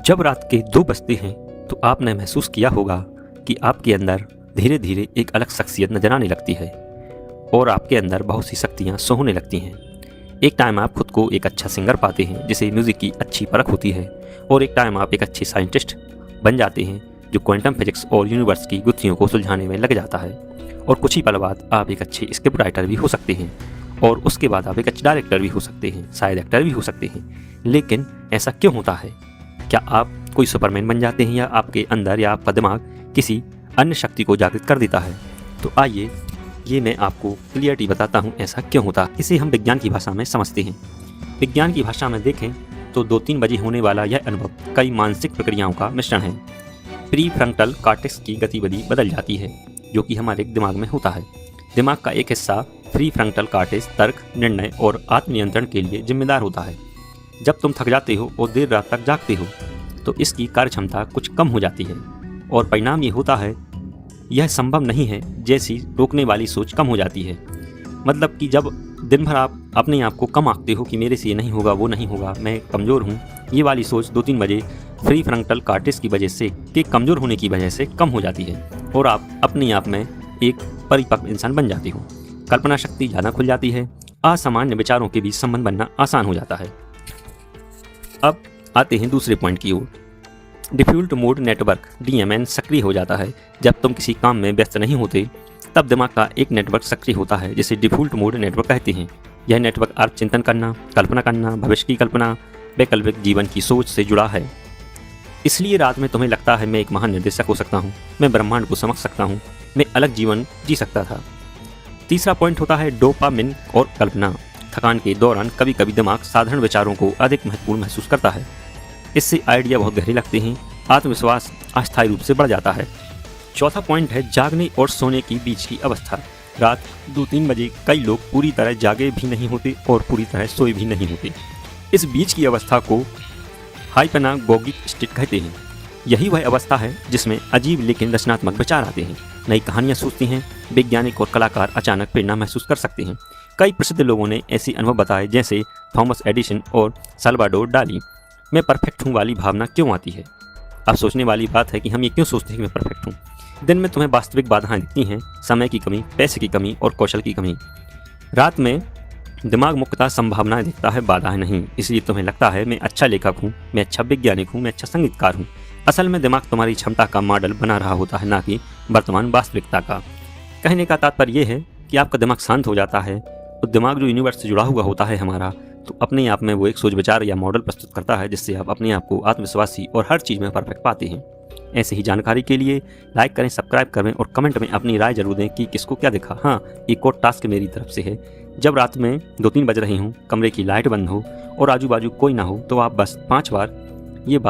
जब रात के 2 बजते हैं तो आपने महसूस किया होगा कि आपके अंदर धीरे धीरे एक अलग शख्सियत नजर आने लगती है और आपके अंदर बहुत सी शक्तियाँ सोहने लगती हैं। एक टाइम आप खुद को एक अच्छा सिंगर पाते हैं जिसे म्यूज़िक की अच्छी परख होती है, और एक टाइम आप एक अच्छे साइंटिस्ट बन जाते हैं जो क्वांटम फिजिक्स और यूनिवर्स की गुत्थियों को सुलझाने में लग जाता है, और कुछ ही पल बाद आप एक अच्छे स्क्रिप्ट राइटर भी हो सकते हैं, और उसके बाद आप एक अच्छे डायरेक्टर भी हो सकते हैं, शायद एक्टर भी हो सकते हैं। लेकिन ऐसा क्यों होता है? क्या आप कोई सुपरमैन बन जाते हैं या आपके अंदर या आपका दिमाग किसी अन्य शक्ति को जागृत कर देता है? तो आइए ये मैं आपको क्लियरिटी बताता हूँ ऐसा क्यों होता है। इसे हम विज्ञान की भाषा में समझते हैं। विज्ञान की भाषा में देखें तो 2-3 बजे होने वाला यह अनुभव कई मानसिक प्रक्रियाओं का मिश्रण है। प्री फ्रंटल कॉर्टेक्स की गतिविधि बदल जाती है जो कि हमारे दिमाग में होता है। दिमाग का एक हिस्सा प्री फ्रंटल कॉर्टेक्स तर्क, निर्णय और आत्मनियंत्रण के लिए जिम्मेदार होता है। जब तुम थक जाते हो और देर रात तक जागते हो तो इसकी कार्यक्षमता कुछ कम हो जाती है, और परिणाम ये होता है यह संभव नहीं है जैसी रोकने वाली सोच कम हो जाती है। मतलब कि जब दिन भर आप अपने आप को कम आंकते हो कि मेरे से ये नहीं होगा, वो नहीं होगा, मैं कमज़ोर हूँ, ये वाली सोच 2-3 बजे फ्री फ्रंटल कॉर्टेक्स की वजह से के कमज़ोर होने की वजह से कम हो जाती है और आप अपने आप में एक परिपक्व इंसान बन जाते हो। कल्पना शक्ति ज़्यादा खुल जाती है, असामान्य विचारों के बीच संबंध बनना आसान हो जाता है। अब आते हैं दूसरे पॉइंट की ओर। डिफ्यूज्ड मोड नेटवर्क DMN सक्रिय हो जाता है। जब तुम किसी काम में व्यस्त नहीं होते तब दिमाग का एक नेटवर्क सक्रिय होता है जिसे डिफ़ॉल्ट मोड नेटवर्क कहते हैं। यह नेटवर्क अर्थ चिंतन करना, कल्पना करना, भविष्य की कल्पना, वैकल्पिक जीवन की सोच से जुड़ा है। इसलिए रात में तुम्हें लगता है मैं एक महान निर्देशक हो सकता हूँ, मैं ब्रह्मांड को समझ सकता हूँ, मैं अलग जीवन जी सकता था। तीसरा पॉइंट होता है डोपामिन और कल्पना। थकान के दौरान कभी कभी दिमाग साधारण विचारों को अधिक महत्वपूर्ण महसूस करता है। इससे आइडिया बहुत गहरे लगते हैं, आत्मविश्वास अस्थायी रूप से बढ़ जाता है। चौथा पॉइंट है जागने और सोने के बीच की अवस्था। रात 2-3 बजे कई लोग पूरी तरह जागे भी नहीं होते और पूरी तरह सोए भी नहीं होते। इस बीच की अवस्था को हाइपनागोगिक स्टेट कहते हैं। यही वह अवस्था है जिसमें अजीब लेकिन रचनात्मक विचार आते हैं, नई कहानियाँ सोचती हैं, वैज्ञानिक और कलाकार अचानक प्रेरणा महसूस कर सकते हैं। कई प्रसिद्ध लोगों ने ऐसे अनुभव बताए जैसे थॉमस एडिसन और साल्वाडोर डाली। मैं परफेक्ट हूँ वाली भावना क्यों आती है? अब सोचने वाली बात है कि हम ये क्यों सोचते हैं कि मैं परफेक्ट हूँ। दिन में तुम्हें वास्तविक बाधाएं दिखती हैं, समय की कमी, पैसे की कमी और कौशल की कमी। रात में दिमाग मुख्यतः संभावनाएं देखता है, बाधाएं नहीं। इसलिए तुम्हें लगता है मैं अच्छा लेखक हूँ, मैं अच्छा वैज्ञानिक हूँ, मैं अच्छा संगीतकार हूँ। असल में दिमाग तुम्हारी क्षमता का मॉडल बना रहा होता है, ना कि वर्तमान वास्तविकता का। कहने का तात्पर्य यह है कि आपका दिमाग शांत हो जाता है तो दिमाग जो यूनिवर्स से जुड़ा हुआ होता है हमारा, तो अपने आप में वो एक सोच विचार या मॉडल प्रस्तुत करता है जिससे आप अपने आप को आत्मविश्वासी और हर चीज़ में परफेक्ट पाते हैं। ऐसे ही जानकारी के लिए लाइक करें, सब्सक्राइब करें और कमेंट में अपनी राय जरूर दें कि किसको क्या दिखा। हाँ, एक और टास्क मेरी तरफ से है। जब रात में 2-3 बज रही हूँ, कमरे की लाइट बंद हो और आजू बाजू कोई ना हो, तो आप बस 5 बार ये बात